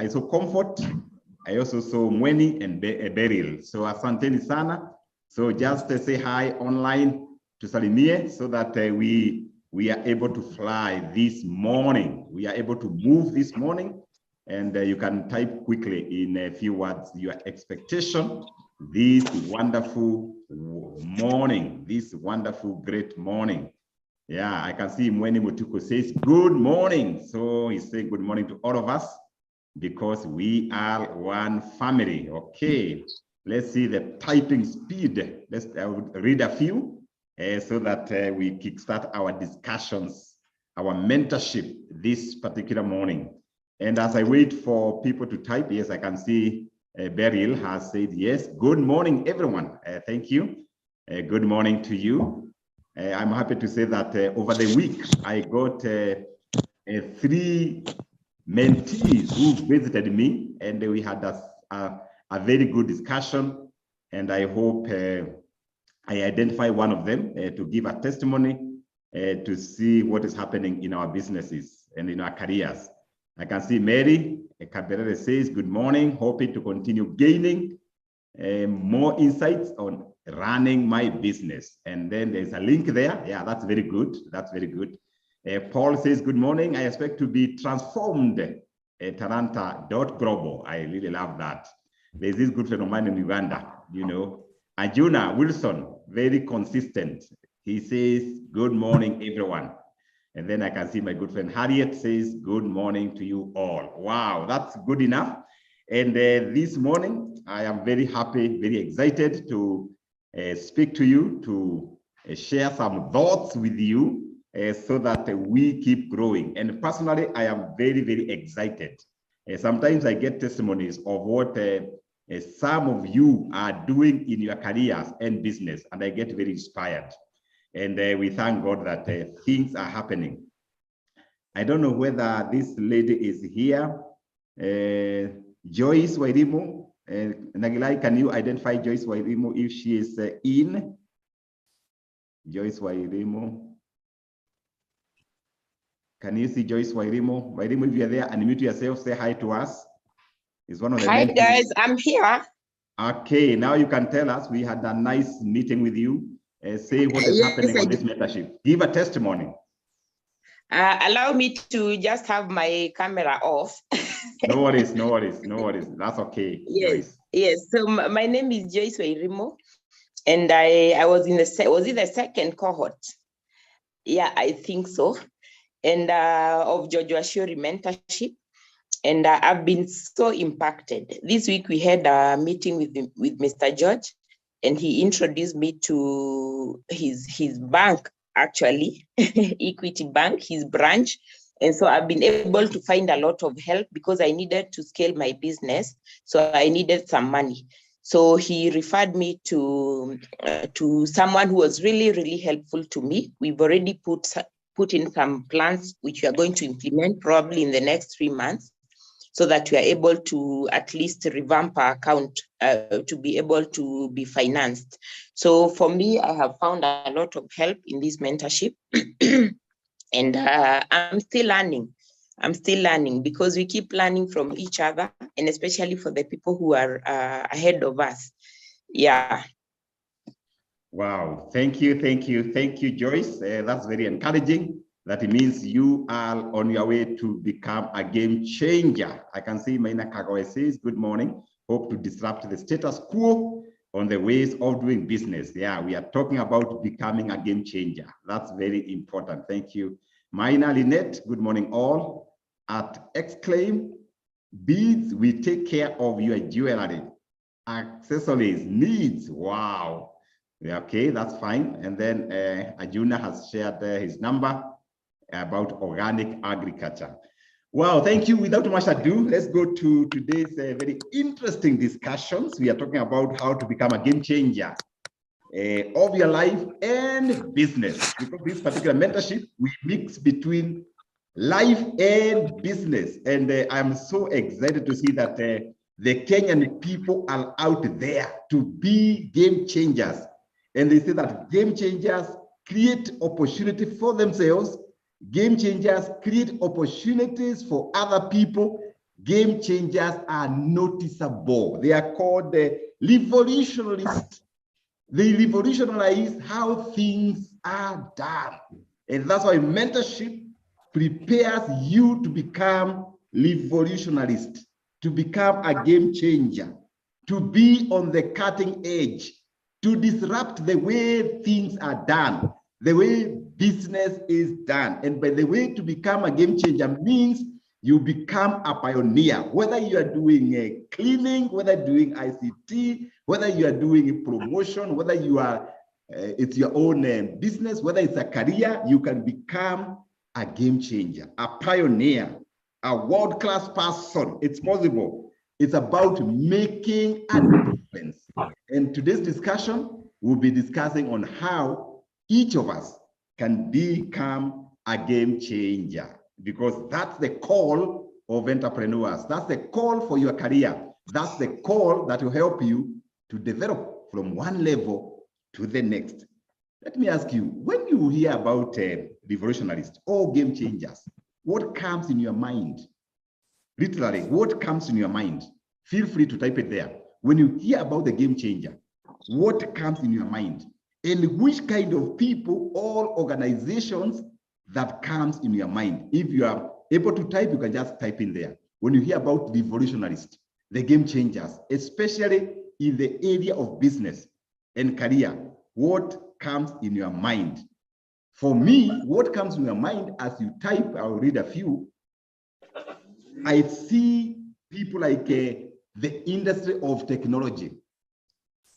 I saw Comfort. I also saw Mweni and Beryl. So asanteni sana. So just say hi online to Salimie so that we are able to fly this morning. We are able to move this morning. And you can type quickly in a few words your expectation this wonderful morning, this wonderful, great morning. Yeah, I can see Mweni Mutuko says, good morning. So he's saying good morning to all of us because we are one family. Okay, let's see the typing speed. I will read a few so that we kickstart our discussions, our mentorship this particular morning. And as I wait for people to type, yes, I can see Beryl has said, yes, good morning, everyone. Thank you. Good morning to you. I'm happy to say that over the week, I got 3 mentees who visited me, and we had a very good discussion. And I hope I identify one of them to give a testimony to see what is happening in our businesses and in our careers. I can see Mary Cabrera says, good morning, hoping to continue gaining more insights on running my business. And then there's a link there. Yeah, that's very good. That's very good. Paul says, good morning. I expect to be transformed at Taranta.global. I really love that. There's this good friend of mine in Uganda, you know. Ajuna Wilson, very consistent. He says, good morning, everyone. And then I can see my good friend Harriet says, good morning to you all. Wow, that's good enough. And this morning, I am very happy, very excited to speak to you, to share some thoughts with you so that we keep growing. And personally, I am very, very excited. Sometimes I get testimonies of what some of you are doing in your careers and business, and I get very inspired. And we thank God that things are happening. I don't know whether this lady is here. Joyce Wairimu. Nagilai, can you identify Joyce Wairimu if she is in? Joyce Wairimu. Can you see Joyce Wairimu? Wairimu, if you're there, unmute yourself, say hi to us. It's one of the Hi guys, I'm here. Okay, now you can tell us. We had a nice meeting with you. Say what is happening on this mentorship. Give a testimony. Allow me to just have my camera off. No worries, no worries, no worries. That's okay. Yes, Joyce. yes. So my name is Joyce Wairimo, and I was in the second cohort. Yeah, I think so. And of George Washuri mentorship, and I've been so impacted. This week we had a meeting with Mr. George, and he introduced me to his bank, actually, Equity Bank, his branch. And so I've been able to find a lot of help because I needed to scale my business. So I needed some money. So he referred me to someone who was really, really helpful to me. We've already put in some plans, which we are going to implement probably in the next 3 months, so that we are able to at least revamp our account to be able to be financed. So for me, I have found a lot of help in this mentorship. And I'm still learning. I'm still learning because we keep learning from each other, and especially for the people who are ahead of us. Yeah. Wow. Thank you, thank you, thank you, Joyce. That's very encouraging. That it means you are on your way to become a game changer. I can see Maina Kagawa says, good morning. Hope to disrupt the status quo on the ways of doing business. Yeah, we are talking about becoming a game changer. That's very important. Thank you. Maina Lynette, good morning all. At Exclaim Beads, we take care of your jewelry, accessories, needs. Wow. Yeah, okay, that's fine. And then Ajuna has shared his number about organic agriculture. Wow, thank you. Without much ado, let's go to today's very interesting discussions. We are talking about how to become a game changer of your life and business. Because this particular mentorship, we mix between life and business. And I'm so excited to see that the Kenyan people are out there to be game changers. And they say that game changers create opportunity for themselves. Game changers create opportunities for other people, Game changers are noticeable. They are called the revolutionists. They revolutionize how things are done. And that's why mentorship prepares you to become revolutionarist, to become a game changer, to be on the cutting edge, to disrupt the way things are done, the way business is done. And by the way, to become a game changer means you become a pioneer, whether you are doing a cleaning, whether doing ICT, whether you are doing a promotion, whether you are, it's your own business, whether it's a career, you can become a game changer, a pioneer, a world-class person. It's possible. It's about making a difference. And today's discussion, we'll be discussing on how each of us can become a game changer, because that's the call of entrepreneurs. That's the call for your career. That's the call that will help you to develop from one level to the next. Let me ask you, when you hear about revolutionists or game changers, what comes in your mind? Literally, what comes in your mind? Feel free to type it there. When you hear about the game changer, what comes in your mind? And which kind of people or organizations that comes in your mind? If you are able to type, you can just type in there. When you hear about revolutionists, the game changers, especially in the area of business and career, what comes in your mind? For me, what comes in your mind as you type, I'll read a few. I see people like the industry of technology.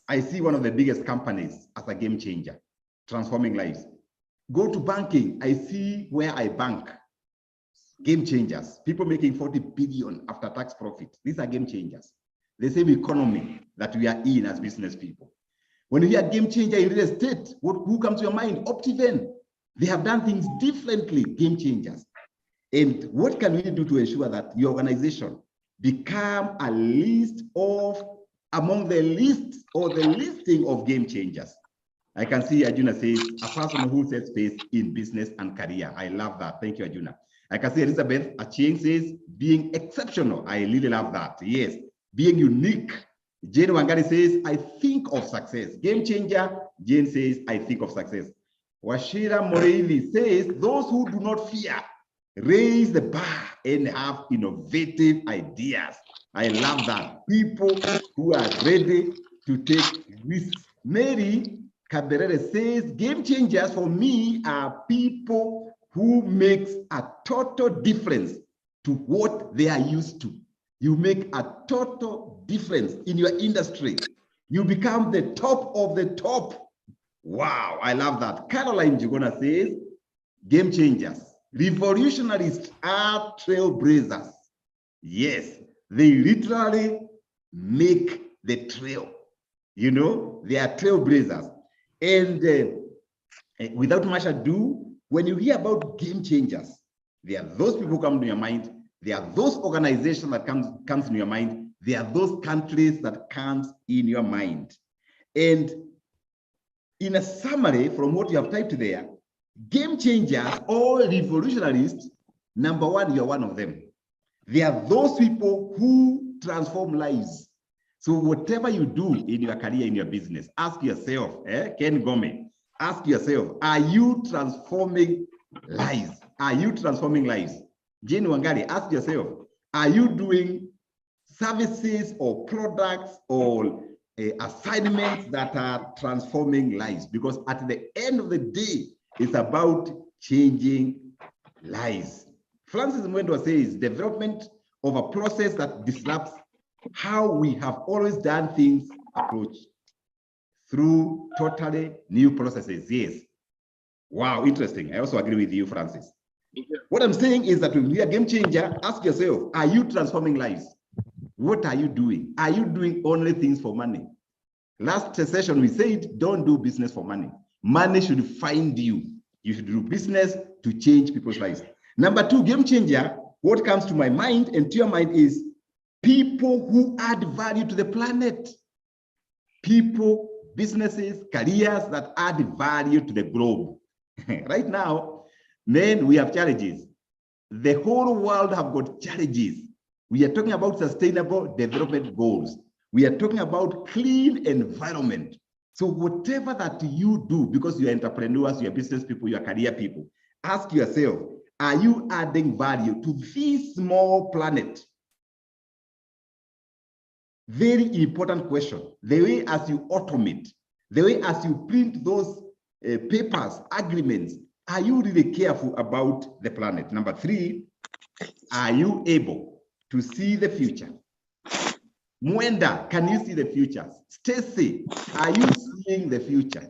I see one of the biggest companies as a game changer, transforming lives. Go to banking, I see where I bank. Game changers, people making 40 billion after tax profit. These are game changers. The same economy that we are in as business people. When you hear game changer in real estate, who comes to your mind? Optiven. They have done things differently, game changers. And what can we do to ensure that your organization become a list of, among the list or the listing of game changers? I can see Arjuna says, a person who sets space in business and career. I love that. Thank you, Arjuna. I can see Elizabeth Achieng says, being exceptional. I really love that. Yes, being unique. Jane Wangari says, I think of success. Game changer. Jane says, I think of success. Washira Moreili says, those who do not fear, raise the bar and have innovative ideas. I love that. People who are ready to take risks. Mary Caberere says, game changers for me are people who makes a total difference to what they are used to. You make a total difference in your industry. You become the top of the top. Wow, I love that. Caroline Jugona says, game changers, revolutionists are trailblazers. Yes, they literally make the trail. You know, they are trailblazers. And without much ado, when you hear about game changers, there are those people who come to your mind. There are those organizations that comes in your mind. There are those countries that comes in your mind. And in a summary from what you have typed there, game changers or revolutionists, number one, you're one of them. They are those people who transform lives. So whatever you do in your career, in your business, ask yourself, Ken Gomez, ask yourself, are you transforming lives? Are you transforming lives? Jane Wangari, ask yourself, are you doing services or products or assignments that are transforming lives? Because at the end of the day, it's about changing lives. Francis Mwendwa says, development of a process that disrupts how we have always done things approach through totally new processes. Yes. Wow, interesting. I also agree with you, Francis. What I'm saying is that when you're a game changer, ask yourself, are you transforming lives? What are you doing? Are you doing only things for money? Last session, we said, don't do business for money. Money should find you. You should do business to change people's lives. Number two, game changer, what comes to my mind and to your mind is people who add value to the planet. People, businesses, careers that add value to the globe. Right now, man, we have challenges. The whole world have got challenges. We are talking about sustainable development goals. We are talking about clean environment. So whatever that you do, because you're entrepreneurs, you're business people, you're career people, ask yourself, are you adding value to this small planet? Very important question. The way as you automate, the way as you print those papers, agreements, are you really careful about the planet? Number 3, are you able to see the future? Mwenda, can you see the future? Stacy, are you seeing the future?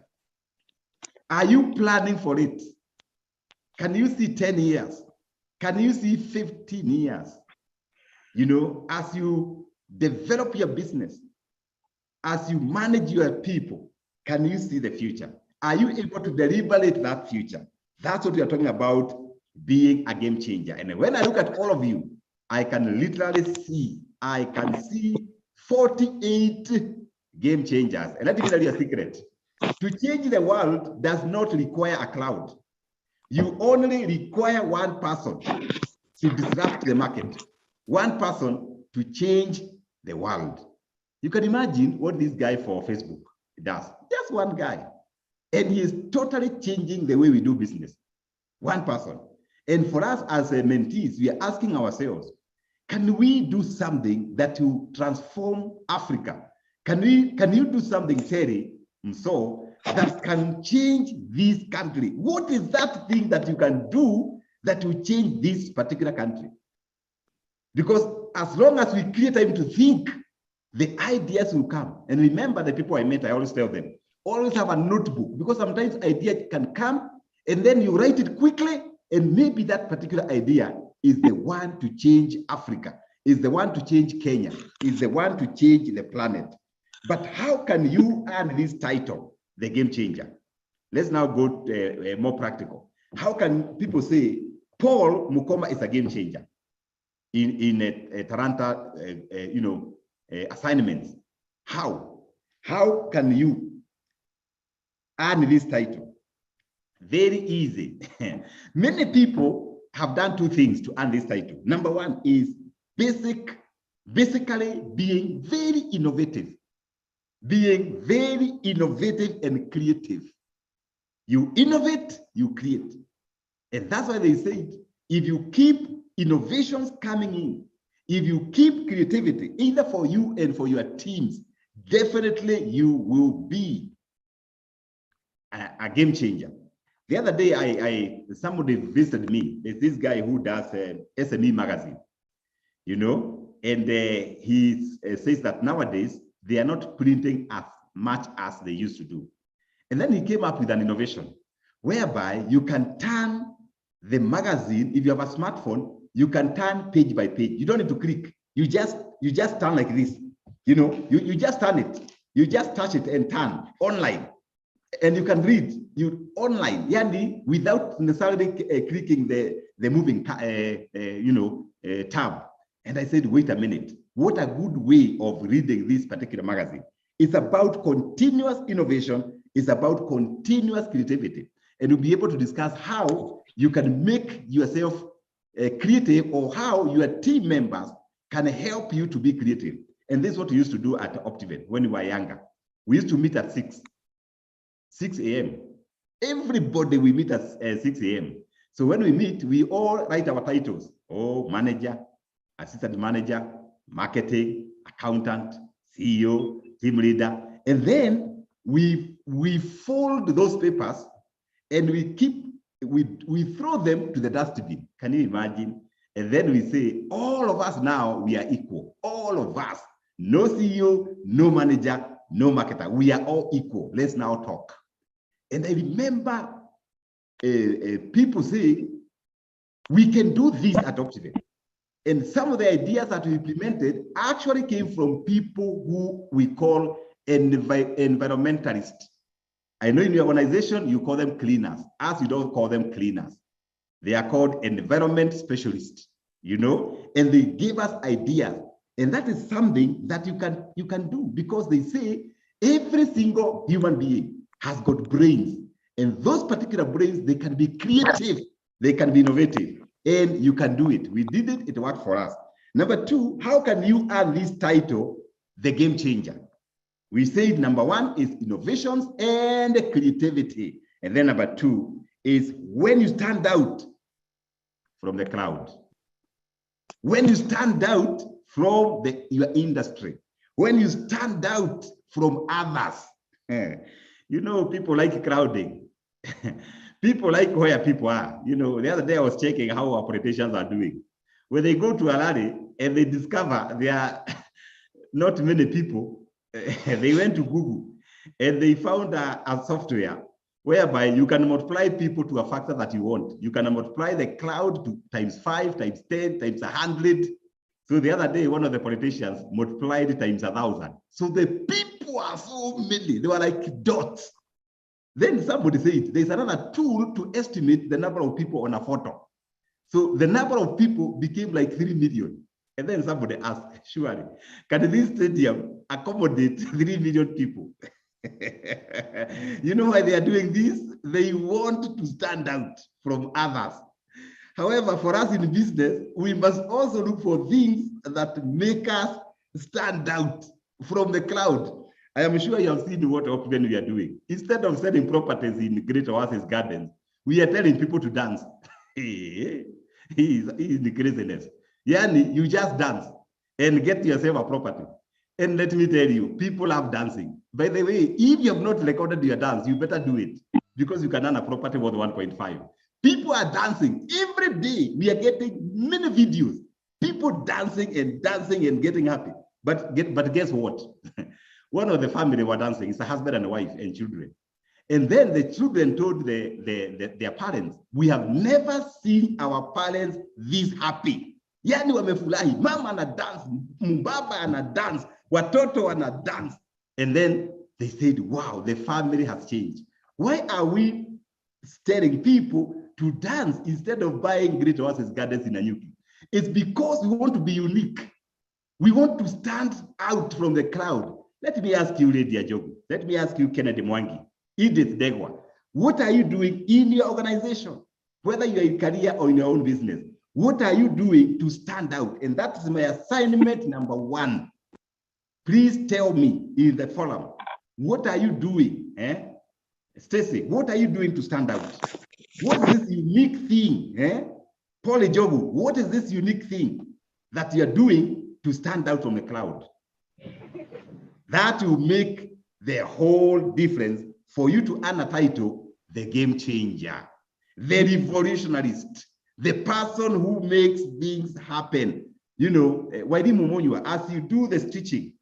Are you planning for it? Can you see 10 years? Can you see 15 years? You know, as you develop your business, as you manage your people, can you see the future? Are you able to deliberate that future? That's what we are talking about, being a game changer. And when I look at all of you, I can literally see, 48 game changers. And let me tell you a secret. To change the world does not require a cloud. You only require one person to disrupt the market, one person to change the world. You can imagine what this guy for Facebook does. Just one guy. And he is totally changing the way we do business. One person. And for us as mentees, we are asking ourselves, can we do something that will transform Africa? Can you do something, Terry, so that can change this country? What is that thing that you can do that will change this particular country? Because as long as we create time to think, the ideas will come. And remember, the people I met, I always tell them, always have a notebook, because sometimes ideas can come and then you write it quickly, and maybe that particular idea is the one to change Africa, is the one to change Kenya, is the one to change the planet. But how can you earn this title, the game changer? Let's now go more practical. How can people say Paul Mukoma is a game changer in a Taranta, assignments? How can you earn this title? Very easy. Many people have done 2 things to earn this title. Number 1 is basically being very innovative. Being very innovative and creative. You innovate, you create. And that's why they say, if you keep innovations coming in, if you keep creativity, either for you and for your teams, definitely you will be a game changer. The other day, somebody visited me. There's this guy who does SME magazine, you know, and he says that nowadays they are not printing as much as they used to do. And then he came up with an innovation whereby you can turn the magazine, if you have a smartphone, you can turn page by page. You don't need to click. You just turn like this. You know, you just turn it. You just touch it and turn online. And you can read you online, yani, without necessarily clicking the moving tab. And I said, wait a minute, what a good way of reading this particular magazine. It's about continuous innovation. It's about continuous creativity. And we'll be able to discuss how you can make yourself creative, or how your team members can help you to be creative. And this is what we used to do at Optivate when we were younger. We used to meet at 6 a.m. Everybody we meet at 6 a.m. So when we meet, we all write our titles. Oh, manager, assistant manager, marketing, accountant, CEO, team leader. And then we fold those papers and we throw them to the dustbin. Can you imagine? And then we say, all of us now, we are equal. All of us. No CEO, no manager, no marketer. We are all equal. Let's now talk. And I remember people saying, we can do this at Optivate. And some of the ideas that we implemented actually came from people who we call environmentalists. I know in your organization, you call them cleaners. Us, you don't call them cleaners. They are called environment specialists, you know, and they give us ideas. And that is something that you can do, because they say every single human being has got brains, and those particular brains, they can be creative, they can be innovative, and you can do it. We did it, it worked for us. Number two, how can you add this title, the game changer? We said number one is innovations and creativity. And then number two is when you stand out from the crowd. When you stand out from your industry. When you stand out from others. You know, people like crowding. People like where people are. You know, the other day I was checking how our politicians are doing. When they go to a rally and they discover there are not many people, they went to Google and they found a software whereby you can multiply people to a factor that you want. You can multiply the crowd to times 5, times 10, times 100. So the other day, one of the politicians multiplied times 1,000. So the people are so many. They were like dots. Then somebody said there's another tool to estimate the number of people on a photo. So the number of people became like 3 million. And then somebody asked, surely, can this stadium accommodate 3 million people? You know why they are doing this? They want to stand out from others. However, for us in business, we must also look for things that make us stand out from the crowd. I am sure you have seen what often we are doing. Instead of selling properties in Great Oasis Gardens, we are telling people to dance. He is the craziness. Yani, you just dance and get yourself a property. And let me tell you, people love dancing. By the way, if you have not recorded your dance, you better do it because you can earn a property worth 1.5. People are dancing every day. We are getting many videos. People dancing and getting happy. But guess what? One of the family were dancing. It's a husband and a wife and children. And then the children told their parents, we have never seen our parents this happy. Yani wamefurahi, mama ana dance, mbaba ana dance, watoto ana dance. And then they said, wow, the family has changed. Why are we telling people to dance instead of buying Great Oasis Gardens in Nanyuki? It's because we want to be unique. We want to stand out from the crowd. Let me ask you, Lady Ajogu. Let me ask you, Kennedy Mwangi, Edith Degwa. What are you doing in your organization? Whether you're in career or in your own business, what are you doing to stand out? And that is my assignment number one. Please tell me in the forum, what are you doing? Stacy, what are you doing to stand out? What is this unique thing? Paul Jogu, what is this unique thing that you're doing to stand out from the crowd? That will make the whole difference for you to earn a title, the game changer, the revolutionist, the person who makes things happen. You know, as you do the stitching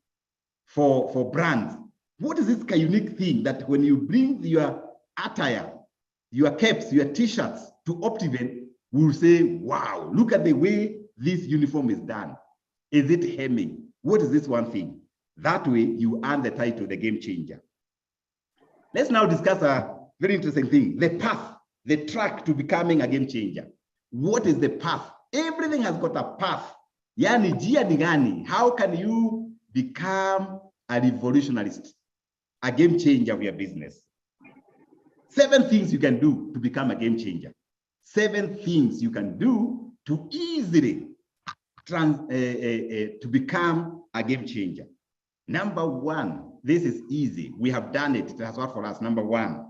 for brands, what is this unique thing that when you bring your attire, your caps, your t-shirts to Optiven, we'll say, wow, look at the way this uniform is done. Is it hemming? What is this one thing? That way you earn the title, the game changer. Let's now discuss a very interesting thing, the path, the track to becoming a game changer. What is the path? Everything has got a path. Yani jia ni gani? How can you become a revolutionist, a game changer of your business? 7 things you can do to become a game changer. 7 things you can do to easily to become a game changer. Number 1, this is easy. We have done it. It has worked for us. Number 1,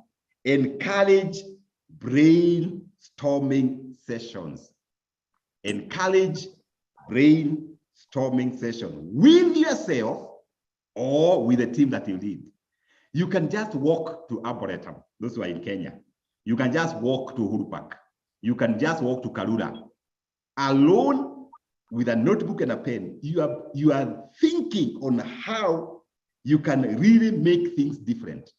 encourage brainstorming sessions. Encourage brainstorming sessions with yourself or with the team that you lead. You can just walk to Arboretum, those who are in Kenya. You can just walk to Uhuru Park. You can just walk to Karura. Alone with a notebook and a pen, you are thinking on how you can really make things different.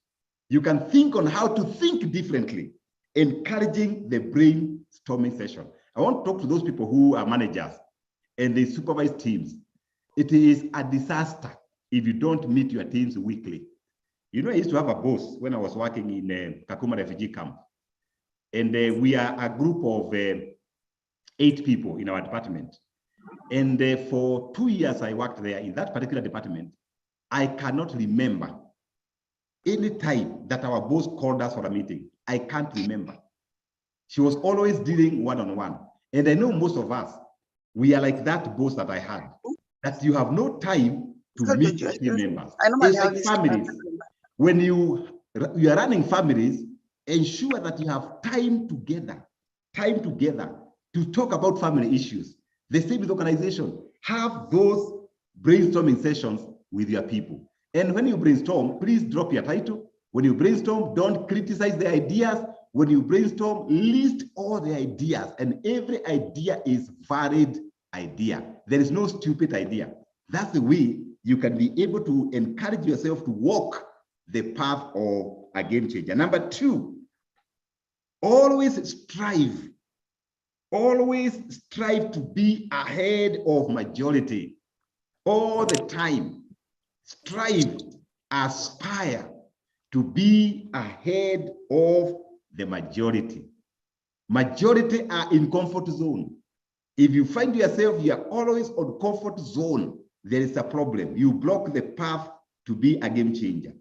You can think on how to think differently, encouraging the brainstorming session. I want to talk to those people who are managers and they supervise teams. It is a disaster if you don't meet your teams weekly. You know, I used to have a boss when I was working in Kakuma refugee camp. And we are a group of 8 people in our department. And for 2 years I worked there in that particular department. I cannot remember any time that our boss called us for a meeting. I can't remember. She was always dealing one-on-one. And I know most of us, We are like that boss that I had, that you have no time to meet your team members. It's like families. When you are running families, ensure that you have time together to talk about family issues. The same with organization. Have those brainstorming sessions with your people. And when you brainstorm, please drop your title. When you brainstorm, don't criticize the ideas. When you brainstorm, list all the ideas, and every idea is valid idea. There is no stupid idea. That's the way you can be able to encourage yourself to walk the path of a game changer. Number 2, always strive to be ahead of majority all the time. Strive, aspire to be ahead of the majority. Majority are in comfort zone. If you find yourself, you are always on comfort zone, there is a problem. You block the path to be a game changer.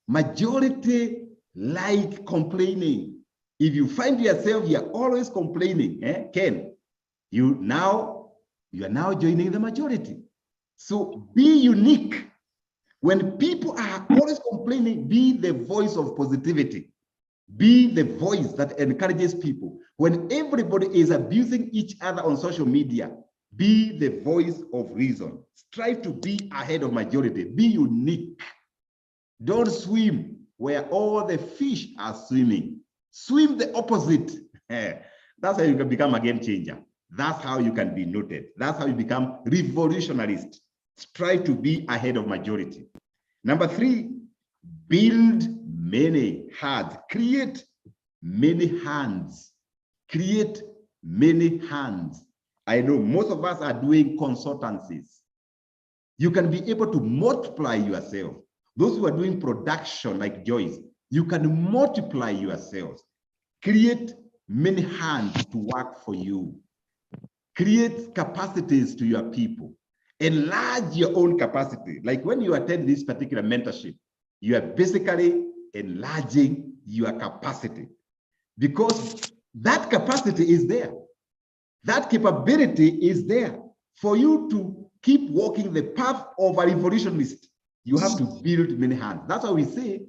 Majority like complaining. If you find yourself, you are always complaining, Ken, you are now joining the majority. So be unique. When people are always complaining, be the voice of positivity. Be the voice that encourages people. When everybody is abusing each other on social media, be the voice of reason. Strive to be ahead of majority. Be unique. Don't swim where all the fish are swimming. Swim the opposite. That's how you can become a game changer. That's how you can be noted. That's how you become revolutionarist. Strive to be ahead of majority. Number 3, build many hands. Create many hands. Create many hands. I know most of us are doing consultancies. You can be able to multiply yourself. Those who are doing production like Joyce, you can multiply yourselves. Create many hands to work for you. Create capacities to your people. Enlarge your own capacity. Like when you attend this particular mentorship, you are basically enlarging your capacity, because that capacity is there. That capability is there. For you to keep walking the path of a revolutionist, you have to build many hands. That's why we say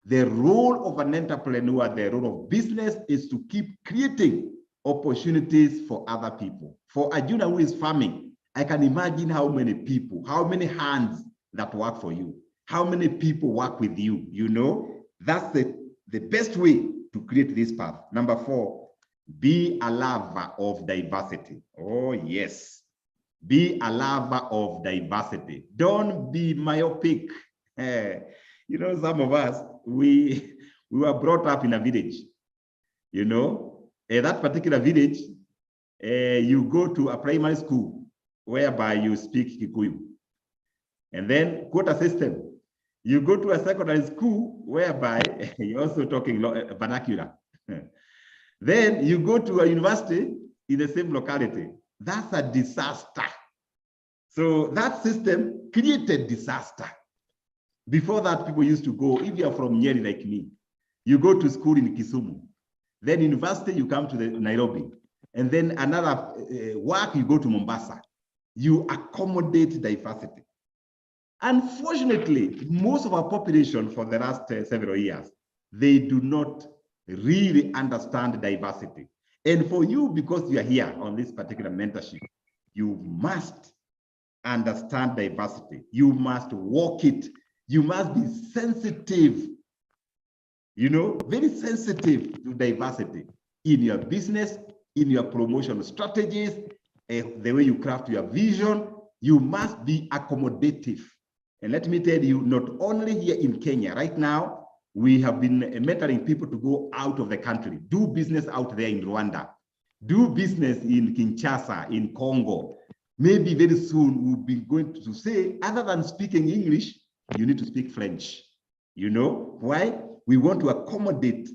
the role of an entrepreneur, the role of business, is to keep creating opportunities for other people. For a junior who is farming, I can imagine how many people, how many hands that work for you, how many people work with you. You know, that's the best way to create this path. Number 4, be a lover of diversity. Oh, yes. Be a lover of diversity. Don't be myopic. You know, some of us, we were brought up in a village. You know, that particular village, you go to a primary school whereby you speak Kikuyu. And then quota system. You go to a secondary school whereby you're also talking vernacular. Then you go to a university in the same locality. That's a disaster. So that system created disaster. Before that, people used to go, if you're from Nyeri like me, you go to school in Kisumu. Then university, you come to the Nairobi. And then another work, you go to Mombasa. You accommodate diversity. Unfortunately, most of our population for the last several years, they do not really understand diversity. And for you, because you are here on this particular mentorship, you must understand diversity. You must walk it. You must be sensitive, you know, very sensitive to diversity in your business, in your promotion strategies, the way you craft your vision. You must be accommodative. And let me tell you, not only here in Kenya, right now, we have been mentoring people to go out of the country, do business out there in Rwanda, do business in Kinshasa, in Congo. Maybe very soon we'll be going to say, other than speaking English, you need to speak French. You know why? We want to accommodate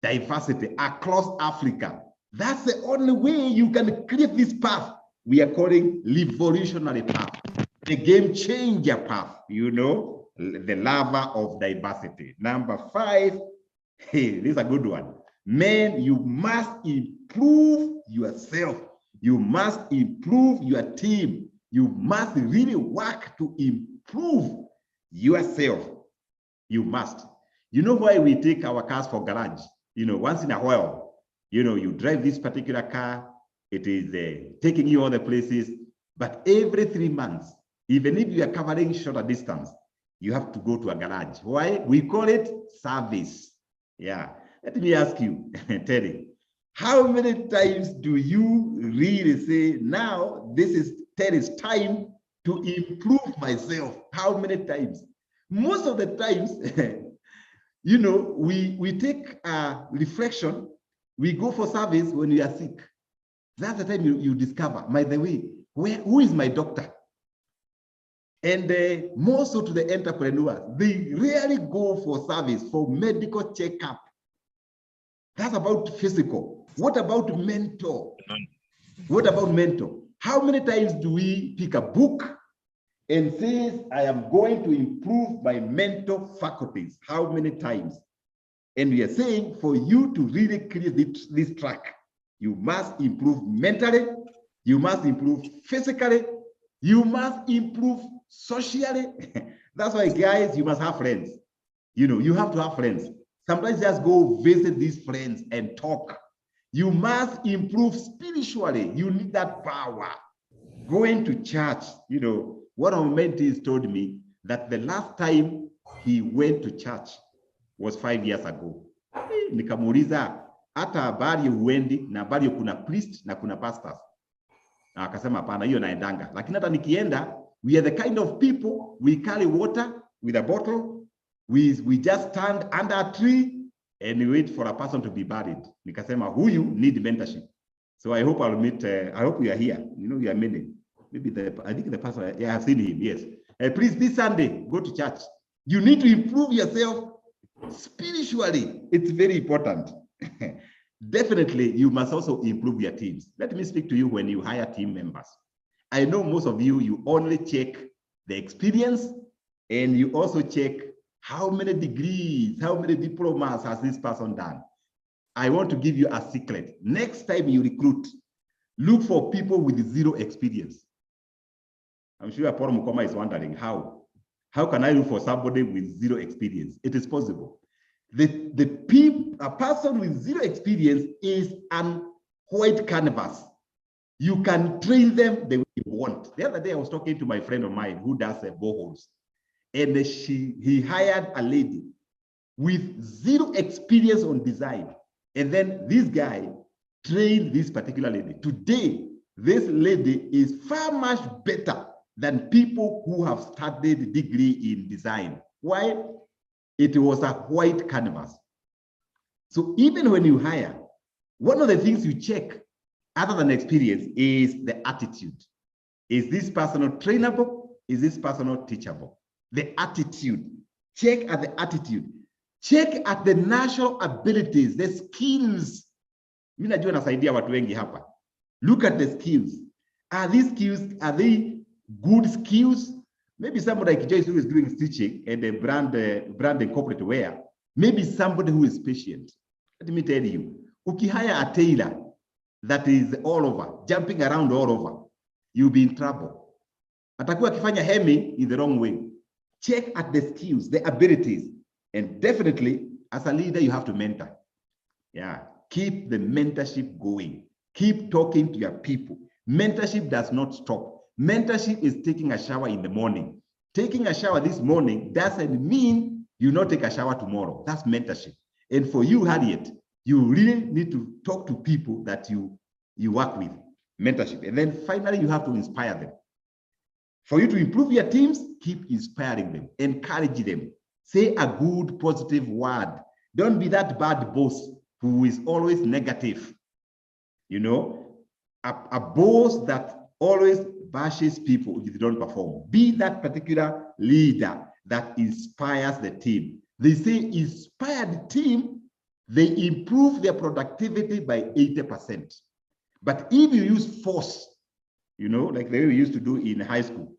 diversity across Africa. That's the only way you can create this path we are calling revolutionary path, the game changer path, you know, the lover of diversity. Number 5, hey, this is a good one. Men, you must improve yourself. You must improve your team. You must really work to improve yourself. You must. You know why we take our cars for garage? You know, once in a while, you know, you drive this particular car, it is taking you all the places, but every 3 months, even if you are covering shorter distance, you have to go to a garage. Why? We call it service. Yeah. Let me ask you, Terry, how many times do you really say, now this is Terry's time to improve myself? How many times? Most of the times, you know, we take a reflection, we go for service when we are sick. That's the time you discover, by the way, who is my doctor? And more so to the entrepreneurs, they rarely go for service, for medical checkup. That's about physical. What about mental? What about mental? How many times do we pick a book and says, I am going to improve my mental faculties? How many times? And we are saying, for you to really create this track, you must improve mentally, you must improve physically, you must improve socially. That's why, guys, you must have friends. You know, you have to have friends. Sometimes just go visit these friends and talk. You must improve spiritually. You need that power. Going to church, you know, one of my mentees told me that the last time he went to church was 5 years ago. Nikamuuliza, hata habari huendi na habari kuna priest na kuna pastors. Na akasema hapana, hiyo naendanga. Lakini hata nikienda, we are the kind of people, we carry water with a bottle, we just stand under a tree and we wait for a person to be buried. Nikasema, huyu need mentorship. So I hope I'll meet, I hope you are here. You know, you are many. Maybe I think the pastor, yeah, I've seen him, yes. Please, this Sunday, go to church. You need to improve yourself spiritually. It's very important. Definitely, you must also improve your teams. Let me speak to you when you hire team members. I know most of you, you only check the experience and you also check how many degrees, how many diplomas has this person done. I want to give you a secret. Next time you recruit, look for people with zero experience. I'm sure Paul Mukoma is wondering how. How can I look for somebody with zero experience? It is possible. A person with zero experience is an white canvas. You can train them the way you want. The other day, I was talking to my friend of mine who does boreholes, and he hired a lady with zero experience on design. And then this guy trained this particular lady. Today, this lady is far much better than people who have studied a degree in design. Why? It was a white canvas. So even when you hire, one of the things you check other than experience is the attitude. Is this person trainable? Is this person teachable? The attitude. Check at the attitude. Check at the natural abilities, the skills. Mimi najua nasaidia watu wengi hapa. Look at the skills. Are these skills, are they good skills? Maybe somebody like Joyce who is doing stitching and the brand and corporate wear. Maybe somebody who is patient. Let me tell you, ukihire a tailor that is all over, jumping around all over, you'll be in trouble. Atakuwa akifanya hemming in the wrong way. Check at the skills, the abilities. And definitely, as a leader, you have to mentor. Yeah, keep the mentorship going. Keep talking to your people. Mentorship does not stop. Mentorship is taking a shower in the morning. Taking a shower this morning doesn't mean you not take a shower tomorrow. That's mentorship. And for you, Harriet, you really need to talk to people that you work with. Mentorship. And then finally, you have to inspire them. For you to improve your teams, keep inspiring them. Encourage them. Say a good, positive word. Don't be that bad boss who is always negative. You know, a boss that always bashes people if they don't perform. Be that particular leader that inspires the team. They say inspired team, they improve their productivity by 80%. But if you use force, you know, like the way we used to do in high school.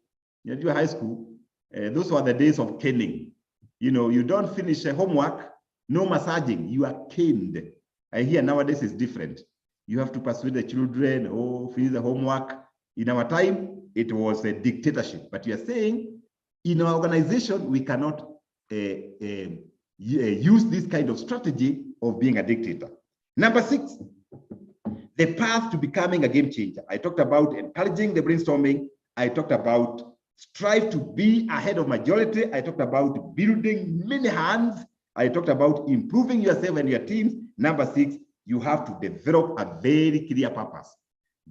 You know, high school, those were the days of caning. You know, you don't finish homework, no massaging, you are caned. I hear nowadays is different. You have to persuade the children, oh, finish the homework. In our time, it was a dictatorship. But you are saying, in our organization, we cannot use this kind of strategy of being a dictator. Number 6, the path to becoming a game changer. I talked about encouraging the brainstorming. I talked about strive to be ahead of majority. I talked about building many hands. I talked about improving yourself and your teams. Number 6, you have to develop a very clear purpose.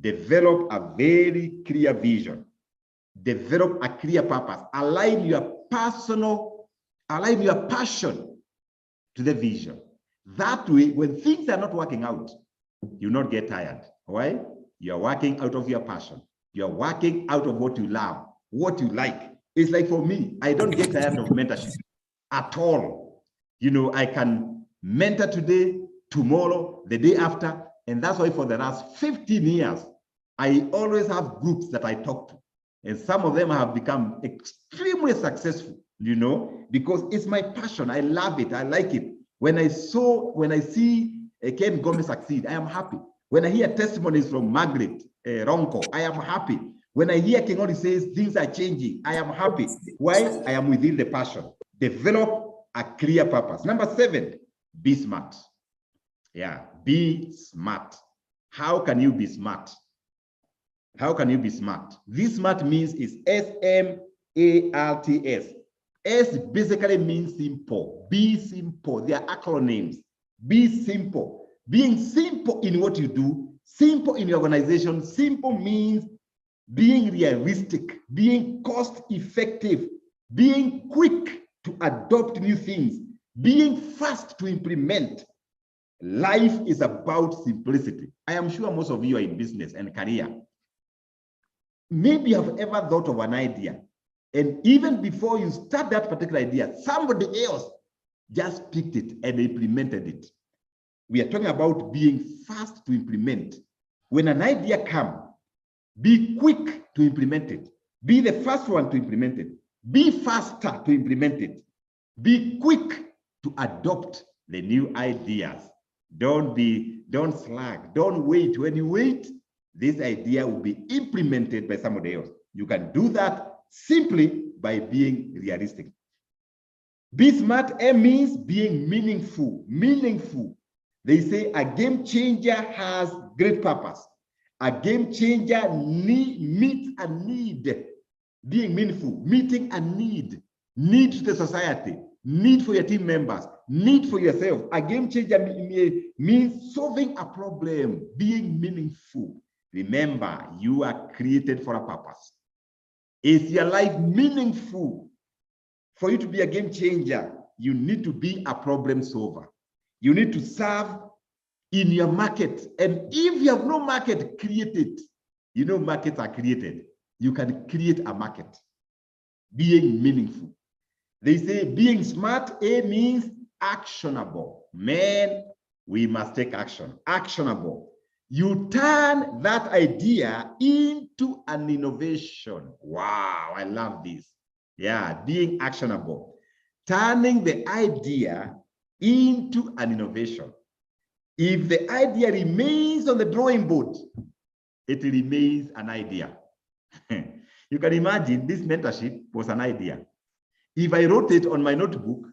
Develop a very clear vision. Develop a clear purpose. Align your passion to the vision. That way, when things are not working out, you not get tired. Why? You're working out of your passion. You're working out of what you love, what you like. It's like for me, I don't get tired of mentorship at all. You know, I can mentor today, tomorrow, the day after. And that's why for the last 15 years, I always have groups that I talk to. And some of them have become extremely successful, you know, because it's my passion. I love it. I like it. When I see Ken Gomez succeed, I am happy. When I hear testimonies from Margaret Ronco, I am happy. When I hear King Ori says things are changing, I am happy. Why? I am within the passion. Develop a clear purpose. Number 7, be smart. Yeah, be smart. How can you be smart? How can you be smart? This smart means is SMARTS. S basically means simple. Be simple. They are acronyms. Be simple. Being simple in what you do, simple in your organization. Simple means being realistic, being cost effective, being quick to adopt new things, being fast to implement. Life is about simplicity. I am sure most of you are in business and career. Maybe you have ever thought of an idea, and even before you start that particular idea, somebody else just picked it and implemented it. We are talking about being fast to implement. When an idea comes, be quick to implement it. Be the first one to implement it. Be faster to implement it. Be quick to adopt the new ideas. Don't slack. Don't wait. When you wait, this idea will be implemented by somebody else. You can do that simply by being realistic. Be smart means being meaningful. Meaningful. They say a game changer has great purpose. A game changer meets a need. Being meaningful, meeting a need. Need to the society, need for your team members, need for yourself. A game changer means solving a problem, being meaningful. Remember, you are created for a purpose. Is your life meaningful? For you to be a game changer, you need to be a problem solver. You need to serve in your market. And if you have no market, create it. You know, markets are created. You can create a market. Being meaningful. They say being smart, A means actionable. Man, we must take action. Actionable. You turn that idea into an innovation. Wow, I love this. Yeah, being actionable. Turning the idea into an innovation. If the idea remains on the drawing board, it remains an idea. You can imagine this mentorship was an idea. If I wrote it on my notebook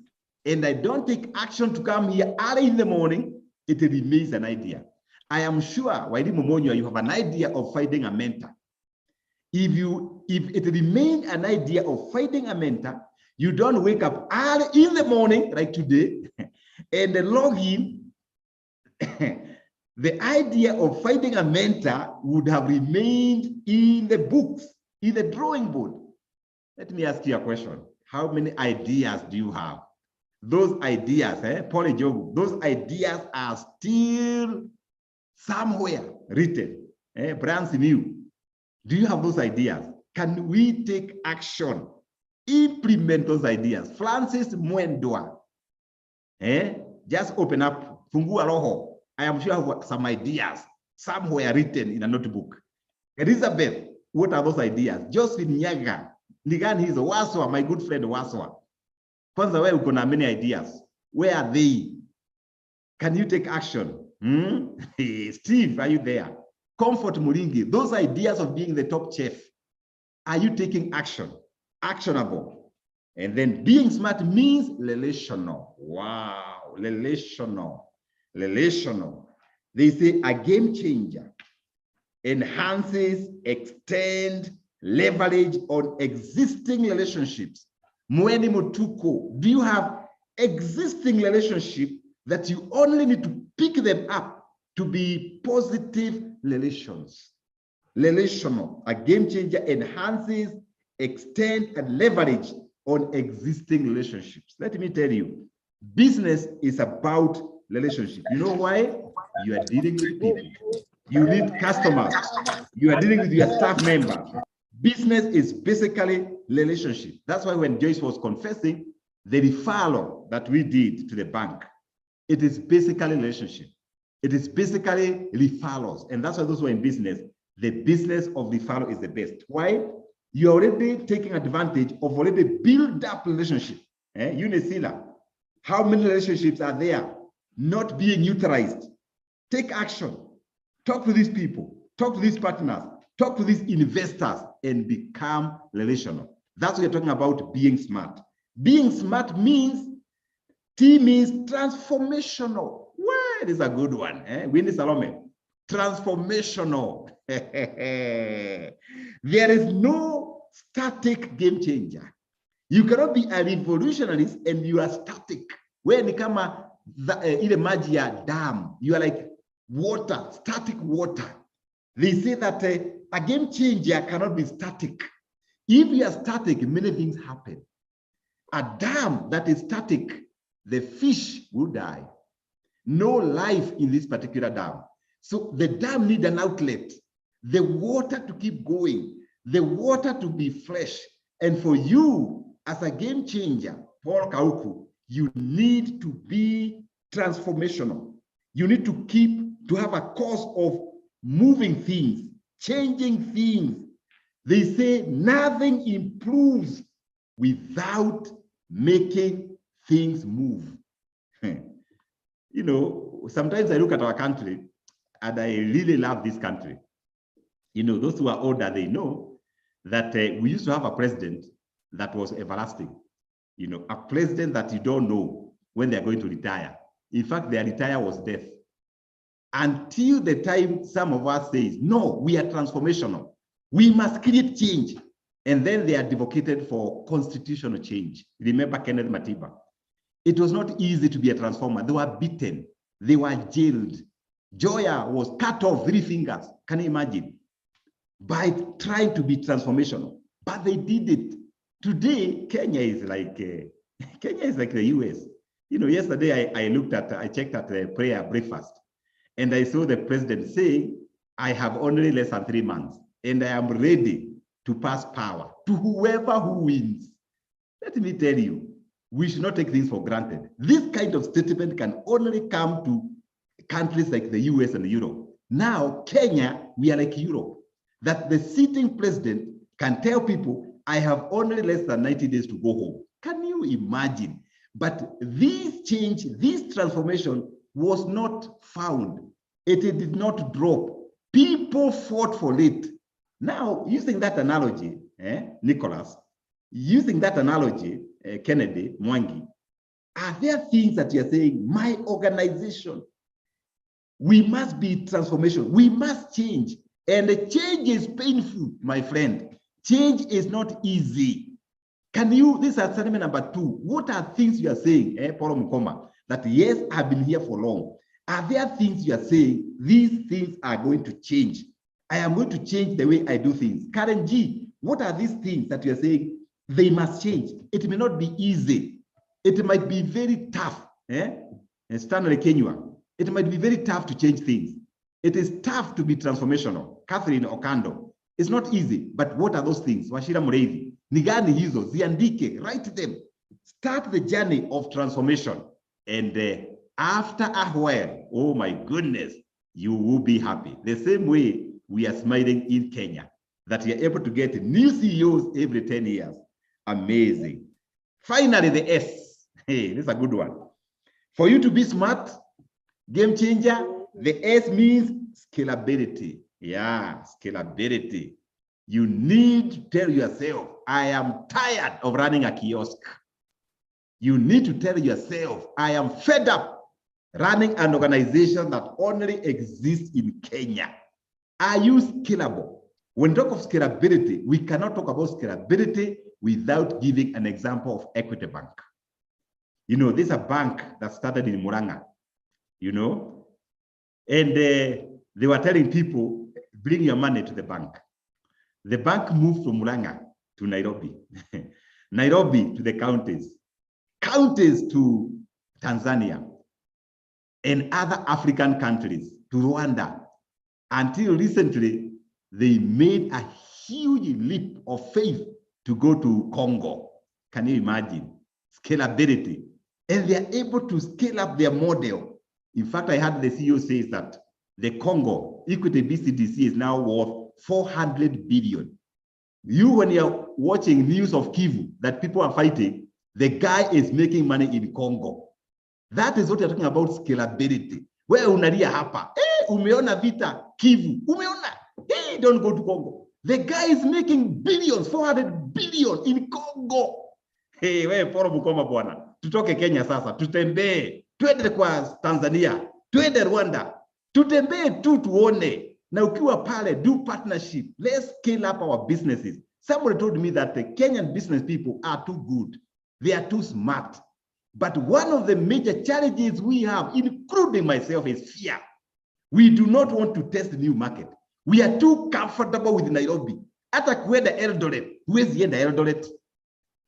and I don't take action to come here early in the morning, it remains an idea. I am sure, Waidi Momonyo, you have an idea of finding a mentor. If it remains an idea of finding a mentor, you don't wake up early in the morning, like today, and log in. The idea of finding a mentor would have remained in the books, in the drawing board. Let me ask you a question. How many ideas do you have? Those ideas, those ideas are still somewhere written, brands new. Do you have those ideas? Can we take action? Implement those ideas. Francis Mwendwa, just open up, fungua roho. I am sure I have some ideas somewhere written in a notebook. Elizabeth, what are those ideas? Josephine Nyaga, Nigani is Waswa, my good friend Waswa. Kwanza wewe uko na many ideas. Where are they? Can you take action? Steve, are you there? Comfort Muringi, those ideas of being the top chef, are you taking action? Actionable. And then being smart means relational. Wow, relational. They say a game changer enhances, extend, leverage on existing relationships. Mweni Mutuko, do you have existing relationship that you only need to pick them up to be positive relations? Relational, a game changer enhances, extend, and leverage on existing relationships. Let me tell you, business is about relationship. You know why? You are dealing with people. You need customers. You are dealing with your staff members. Business is basically relationship. That's why when Joyce was confessing the referral that we did to the bank, it is basically relationship. It is basically referrals. And that's why those who are in business, the business of referral is the best. Why? You're already taking advantage of already built up relationship. Unisila, how many relationships are there not being utilized? Take action. Talk to these people. Talk to these partners. Talk to these investors and become relational. That's what you're talking about being smart. Being smart means, T means transformational. Well, it is a good one. Winnie Salome. Transformational. There is no static game changer. You cannot be a revolutionist and you are static. When you come in a magia dam, you are like water, static water. They say that a game changer cannot be static. If you are static, many things happen. A dam that is static, the fish will die. No life in this particular dam. So the dam needs an outlet, the water to keep going, the water to be fresh. And for you, as a game changer, Paul Kauku, you need to be transformational. You need to have a cause of moving things, changing things. They say nothing improves without making things move. You know, sometimes I look at our country and I really love this country. You know, those who are older, they know that we used to have a president that was everlasting. You know, a president that you don't know when they're going to retire. In fact, their retire was death. Until the time some of us say, no, we are transformational. We must create change. And then they are advocated for constitutional change. Remember Kenneth Matiba. It was not easy to be a transformer. They were beaten. They were jailed. Joya was cut off 3 fingers. Can you imagine? By trying to be transformational. But they did it. Today, Kenya is like the US. You know, yesterday I checked at the prayer breakfast. And I saw the president saying, I have only less than 3 months, and I am ready to pass power to whoever who wins. Let me tell you, we should not take things for granted. This kind of statement can only come to countries like the US and Europe. Now, Kenya, we are like Europe, that the sitting president can tell people, I have only less than 90 days to go home. Can you imagine? But this change, this transformation was not found. It did not drop. People fought for it. Now, using that analogy, Nicholas, using that analogy, Kennedy, Mwangi, are there things that you're saying, my organization, we must be transformation, we must change. And the change is painful, my friend. Change is not easy. Can you, this is assignment number 2. What are things you are saying, Paulo Mukoma, that yes, I've been here for long. Are there things you are saying, these things are going to change? I am going to change the way I do things. Karen G, what are these things that you are saying, they must change? It may not be easy. It might be very tough. Stanley Kenywa, it might be very tough to change things. It is tough to be transformational. Catherine Okando, it's not easy, but what are those things? Washira Mureithi, Nigani hizo, ziandike, write them. Start the journey of transformation. And after a while, oh my goodness, you will be happy. The same way we are smiling in Kenya, that you're able to get new CEOs every 10 years. Amazing. Finally, the S. Hey, this is a good one. For you to be smart, game changer, The S means scalability. Yeah, scalability. You need to tell yourself, I am tired of running a kiosk. You need to tell yourself, I am fed up running an organization that only exists in Kenya. Are you scalable? When we talk of scalability, we cannot talk about scalability without giving an example of Equity Bank. You know, this is a bank that started in Muranga, you know, and they were telling people, bring your money to the bank. The bank moved from Muranga to Nairobi, Nairobi to the counties, counties to Tanzania, and other African countries, to Rwanda. Until recently, they made a huge leap of faith to go to Congo. Can you imagine? Scalability. And they are able to scale up their model. In fact, I heard the CEO says that the Congo Equity BCDC is now worth 400 billion. You, when you're watching news of Kivu that people are fighting, the guy is making money in Congo. That is what you're talking about, scalability. Where unalia hapa, umeona vita Kivu, umeona, don't go to Congo. The guy is making billions, 400 billion in Congo. Hey, wewe poro mkoma bwana. Tutoke Kenya sasa, tutembee, twende kwa Tanzania, twende Rwanda, tutembee tu tuone. Na ukiwa pale, do partnership. Let's scale up our businesses. Somebody told me that the Kenyan business people are too good. They are too smart. But one of the major challenges we have, including myself, is fear. We do not want to test the new market. We are too comfortable with Nairobi. Hata kuenda Eldoret, huwezi enda Eldoret.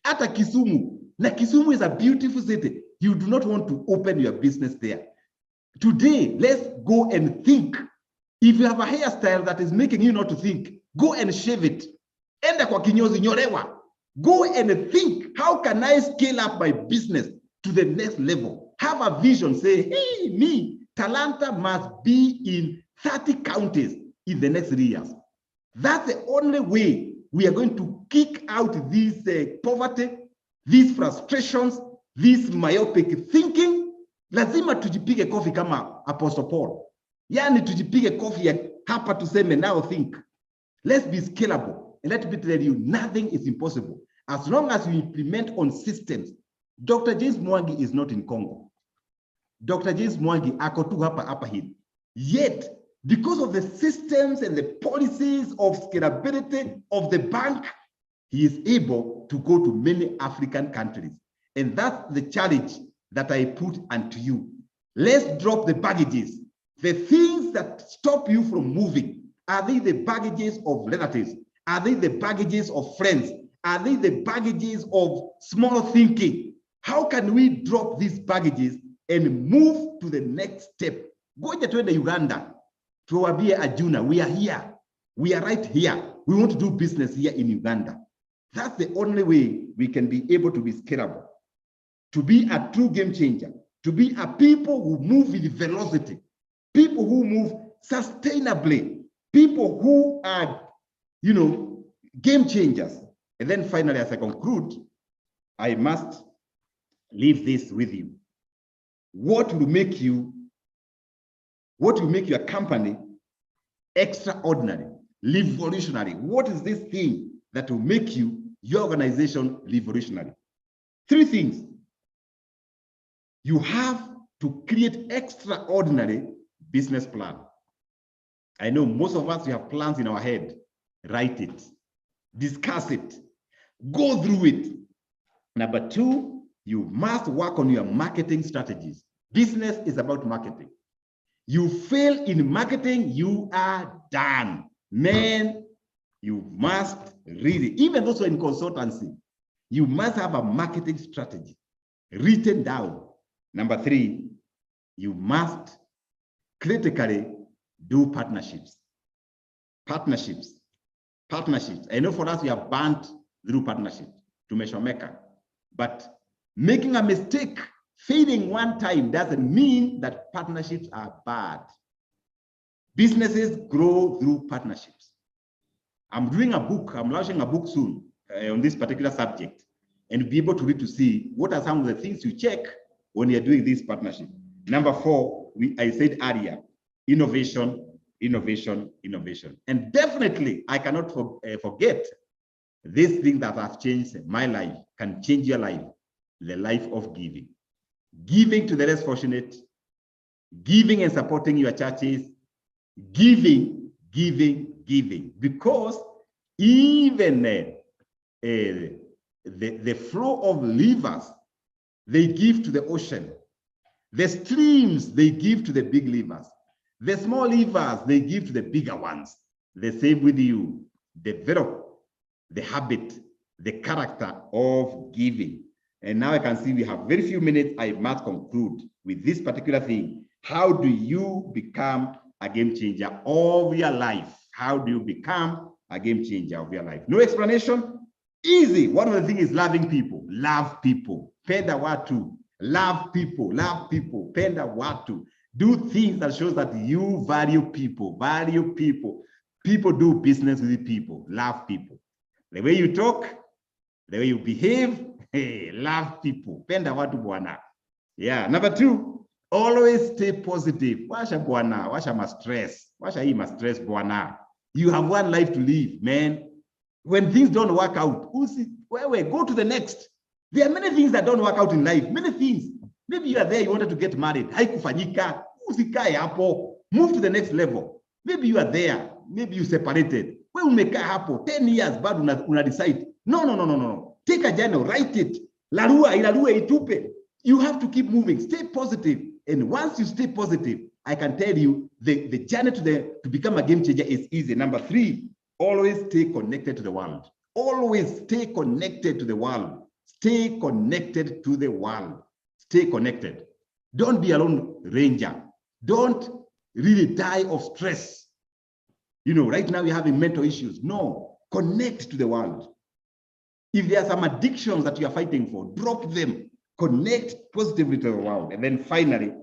Hata Kisumu, na Kisumu is a beautiful city. You do not want to open your business there. Today, let's go and think. If you have a hairstyle that is making you not to think, go and shave it. Enda kwa kinyozi, nyolewa. Go and think, how can I scale up my business to the next level? Have a vision, say, hey, me, Talanta must be in 30 counties in the next 3 years. That's the only way we are going to kick out this poverty, these frustrations, this myopic thinking. Lazima tujipige kofi kama Apostle Paul. Yani tujipige kofi ya hapa tuseme now think. Let's be scalable. And let me tell you, nothing is impossible. As long as you implement on systems. Dr. James Mwangi is not in Congo. Dr. James Mwangi ako tu hapa hili. Yet, because of the systems and the policies of scalability of the bank, he is able to go to many African countries. And that's the challenge that I put unto you. Let's drop the baggages. The things that stop you from moving, are they the baggages of relatives? Are they the baggages of friends? Are they the baggages of small thinking? How can we drop these baggages and move to the next step? Goja tuende Uganda. Tuwabie Ajuna, we are here. We are right here. We want to do business here in Uganda. That's the only way we can be able to be scalable, to be a true game changer, to be a people who move with velocity, people who move sustainably, people who are, game changers. And then finally, as I conclude, I must leave this with you. What will make your company extraordinary, revolutionary? What is this thing that will make your organization revolutionary? 3 things. You have to create extraordinary business plan. I know most of us, we have plans in our head. Write it, discuss it, go through it. Number 2, you must work on your marketing strategies. Business is about marketing. You fail in marketing, you are done. Man, you must really, even those who are in consultancy, you must have a marketing strategy written down. Number 3, you must critically do partnerships. Partnerships. I know for us, we have burnt through partnerships to Meshomeka, but making a mistake, failing one time doesn't mean that partnerships are bad. Businesses grow through partnerships. I'm doing a book, I'm launching a book soon on this particular subject, and be able to read to see what are some of the things you check when you're doing this partnership. Number 4, I said earlier, innovation, innovation, innovation. And definitely, I cannot forget this thing that has changed my life, can change your life, the life of giving. Giving to the less fortunate, giving and supporting your churches, giving, giving, giving. Because even the flow of rivers, they give to the ocean. The streams, they give to the big rivers. The small rivers, they give to the bigger ones. The same with you. Develop the habit, the character of giving. And now I can see we have very few minutes. I must conclude with this particular thing. How do you become a game changer of your life? How do you become a game changer of your life? No explanation. Easy. One of the things is loving people. Love people. Penda watu. Love people. Love people. Penda watu. Do things that shows that you value people. Value people. People do business with people. Love people. The way you talk, the way you behave, hey, love people. Penda watu bwana. Yeah. Number 2, always stay positive. Washa bwana. Washa ma stress. Washa hii ma stress bwana. You have one life to live, man. When things don't work out, go to the next. There are many things that don't work out in life. Many things. Maybe you are there, you wanted to get married. Haikufanyika. Usikae hapo. Move to the next level. Maybe you are there. Maybe you separated. Wewe umekaa hapo 10 years, bado una decide. No. Take a journal, write it. Ilarue itupe. You have to keep moving. Stay positive. And once you stay positive, I can tell you the journey to become a game changer is easy. Number 3, always stay connected to the world. Always stay connected to the world. Stay connected to the world. Stay connected. Don't be a lone ranger. Don't really die of stress. You know, right now we're having mental issues. No, connect to the world. If there are some addictions that you are fighting for, drop them. Connect positively to the world. And then finally,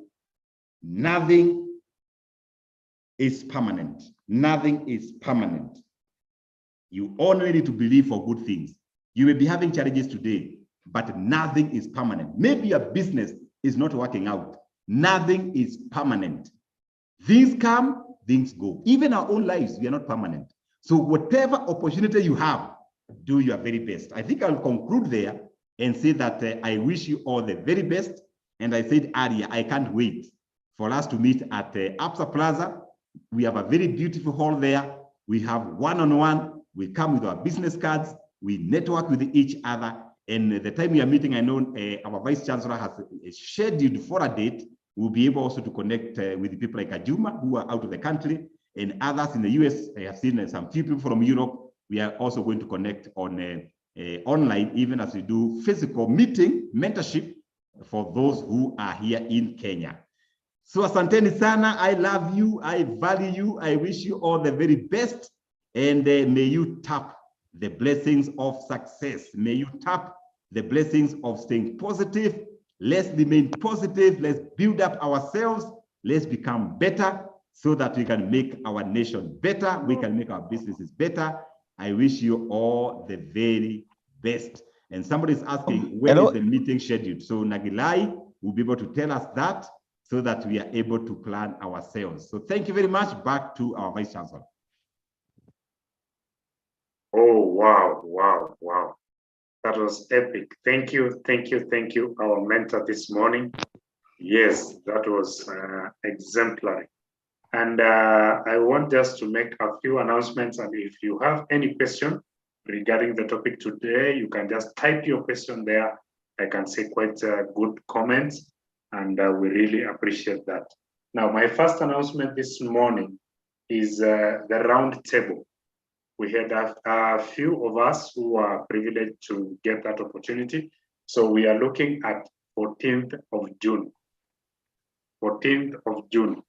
nothing is permanent. Nothing is permanent. You only need to believe for good things. You may be having challenges today, but nothing is permanent. Maybe your business is not working out. Nothing is permanent. Things come, things go. Even our own lives, we are not permanent. So whatever opportunity you have, do your very best. I think I'll conclude there and say that I wish you all the very best. And I said earlier, I can't wait for us to meet at APSA Plaza. We have a very beautiful hall there. We have one-on-one. We come with our business cards. We network with each other. And the time we are meeting, I know our Vice Chancellor has scheduled for a date. We'll be able also to connect with people like Ajuma, who are out of the country, and others in the US. I have seen some people from Europe. We are also going to connect on online, even as we do physical meeting, mentorship for those who are here in Kenya. So asanteni sana, I love you, I value you, I wish you all the very best, and may you tap the blessings of success. May you tap the blessings of staying positive. Let's remain positive, let's build up ourselves, let's become better so that we can make our nation better, we can make our businesses better. I wish you all the very best. And somebody is asking, when is the meeting scheduled? So Nagilai will be able to tell us that so that we are able to plan ourselves. So thank you very much. Back to our Vice Chancellor. Oh, wow. That was epic. Thank you, our mentor this morning. Yes, that was exemplary. And I want just to make a few announcements. And if you have any question regarding the topic today, you can just type your question there. I can say quite good comments, and we really appreciate that. Now, my first announcement this morning is the round table. We had a few of us who are privileged to get that opportunity. So we are looking at 14th of June. 14th of June.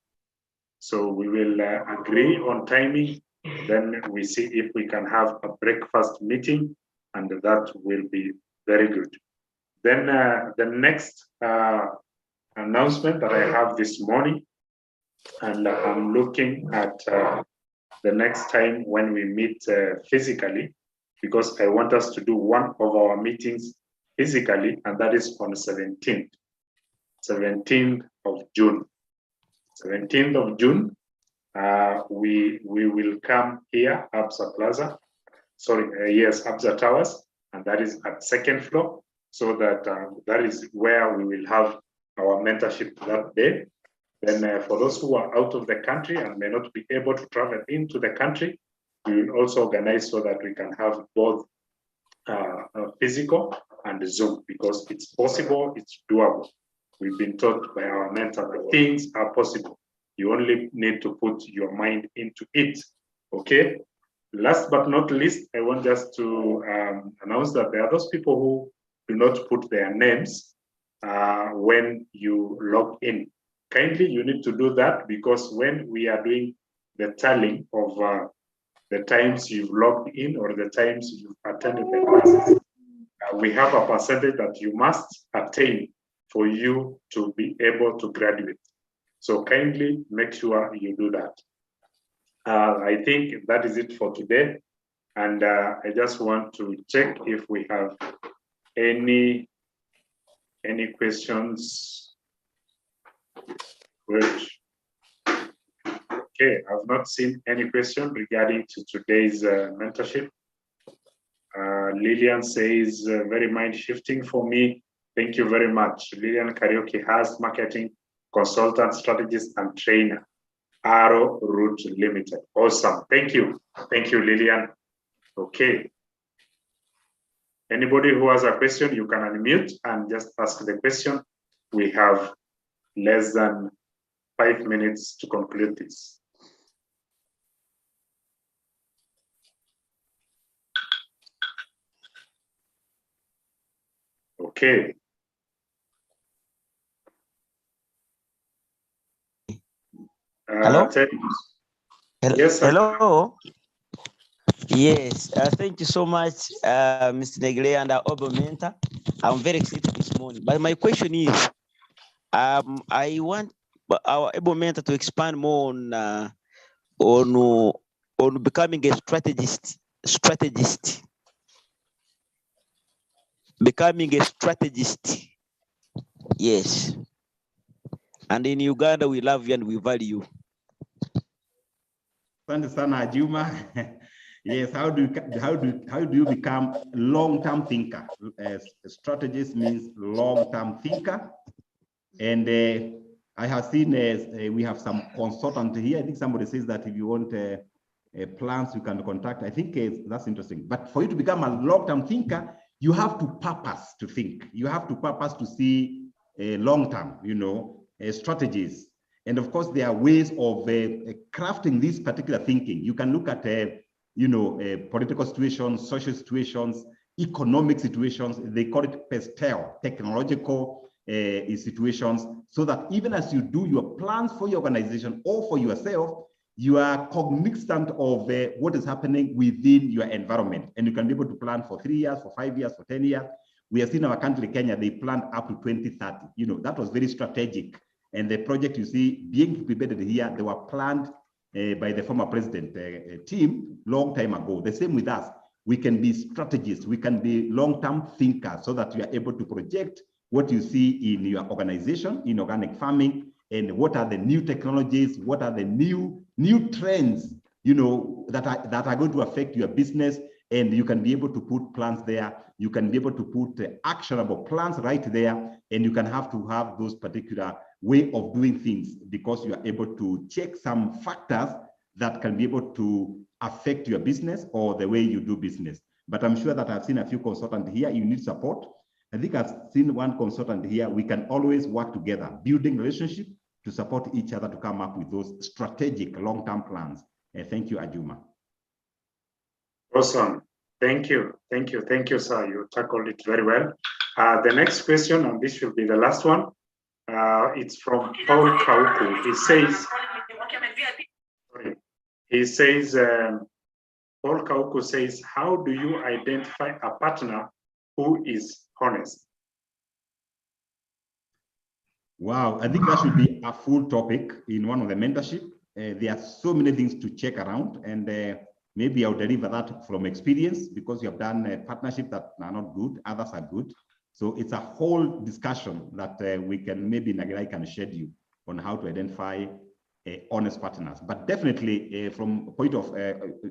So we will agree on timing. Then we see if we can have a breakfast meeting, and that will be very good. Then the next announcement that I have this morning, and I'm looking at the next time when we meet physically, because I want us to do one of our meetings physically, and that is on 17th of June. 17th of June, we will come here, Absa Plaza. Sorry, yes, Absa Towers, and that is at second floor. So that that is where we will have our mentorship that day. Then for those who are out of the country and may not be able to travel into the country, we will also organize so that we can have both physical and Zoom, because it's possible, it's doable. We've been taught by our mentor that things are possible. You only need to put your mind into it, okay? Last but not least, I want just to announce that there are those people who do not put their names when you log in. Kindly, you need to do that, because when we are doing the tallying of the times you've logged in or the times you've attended the classes, we have a percentage that you must attain for you to be able to graduate. So kindly make sure you do that. I think that is it for today. And I just want to check if we have any questions. Good. Okay, I've not seen any question regarding to today's mentorship. Lillian says, very mind shifting for me. Thank you very much. Lillian Karaoke has marketing consultant, strategist, and trainer. Arrow Root Limited. Awesome. Thank you. Thank you, Lillian. Okay. Anybody who has a question, you can unmute and just ask the question. We have less than 5 minutes to conclude this. Okay. Hello? Yes, sir. Hello? Yes, thank you so much, Mr. Negle and Obo Mentor. I'm very excited this morning. But my question is, I want our Obo Mentor to expand more on becoming a strategist. Becoming a strategist. Yes. And in Uganda, we love you and we value you. Asante sana Juma. Yes, how do you become long-term thinker? Strategist means long-term thinker, and I have seen we have some consultant here. I think somebody says that if you want plans, you can contact. I think that's interesting. But for you to become a long-term thinker, you have to purpose to think. You have to purpose to see long-term, strategies. And of course, there are ways of crafting this particular thinking. You can look at, political situations, social situations, economic situations. They call it PESTEL, technological situations, so that even as you do your plans for your organization or for yourself, you are cognizant of what is happening within your environment. And you can be able to plan for 3 years, for 5 years, for 10 years. We have seen our country, Kenya, they planned up to 2030. That was very strategic. And the project you see being implemented here, they were planned by the former president team long time ago. The same with us. We can be strategists. We can be long-term thinkers so that you are able to project what you see in your organization, in organic farming, and what are the new technologies, what are the new trends, that are going to affect your business. And you can be able to put plans there. You can be able to put actionable plans right there. And you can have to have those particular way of doing things, because you are able to check some factors that can be able to affect your business or the way you do business. But I'm sure that I've seen a few consultants here. You need support. I think I've seen one consultant here. We can always work together, building relationship to support each other to come up with those strategic long-term plans. Thank you, Ajuma. Awesome. Thank you. Thank you. Thank you, sir. You tackled it very well. The next question, and this will be the last one, it's from Paul Kauku. Paul Kauku says, how do you identify a partner who is honest? Wow, I think that should be a full topic in one of the mentorship. There are so many things to check around, and maybe I'll deliver that from experience, because you have done a partnership that are not good, others are good. So it's a whole discussion that we can maybe Nagirai can schedule on how to identify honest partners. But definitely from point of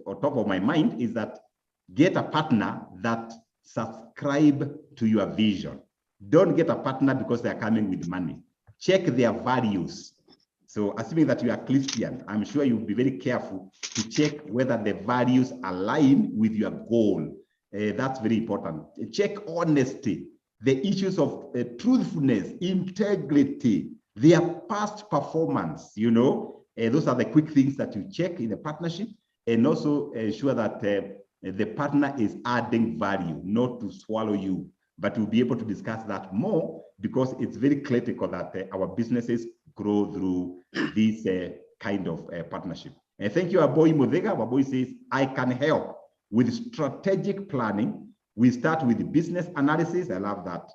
on top of my mind is that get a partner that subscribe to your vision. Don't get a partner because they are coming with money. Check their values. So assuming that you are Christian, I'm sure you'll be very careful to check whether the values align with your goal. That's very important. Check honesty, the issues of truthfulness, integrity, their past performance, you know. Those are the quick things that you check in a partnership, and also ensure that the partner is adding value, not to swallow you. But we'll be able to discuss that more because it's very critical that our businesses grow through this kind of partnership. And thank you, Aboy Mudega. Aboy says, I can help with strategic planning. We start with business analysis. I love that.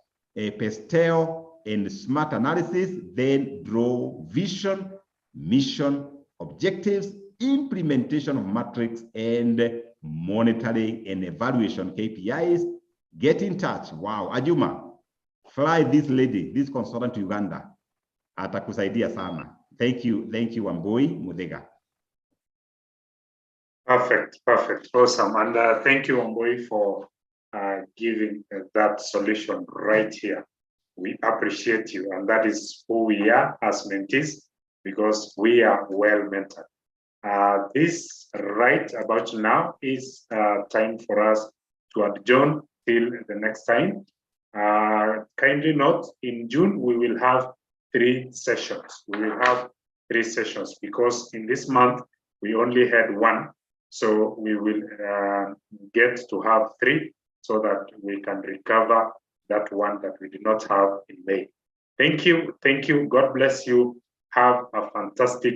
Pastel and SMART analysis, then draw vision, mission, objectives, implementation of metrics, and monitoring and evaluation KPIs. Get in touch. Wow, Ajuma, fly this lady, this consultant to Uganda. Atakusaidia sana. Thank you, Wambui Mudega. Perfect, awesome. And thank you, Wambui, for giving that solution right here. We appreciate you, and that is who we are as mentees, because we are well mentored. This right about now is time for us to adjourn till the next time. Kindly note, in June, we will have 3 sessions. We will have 3 sessions because in this month, we only had 1. So we will get to have 3 so that we can recover that 1 that we did not have in May. Thank you. God bless you. Have a fantastic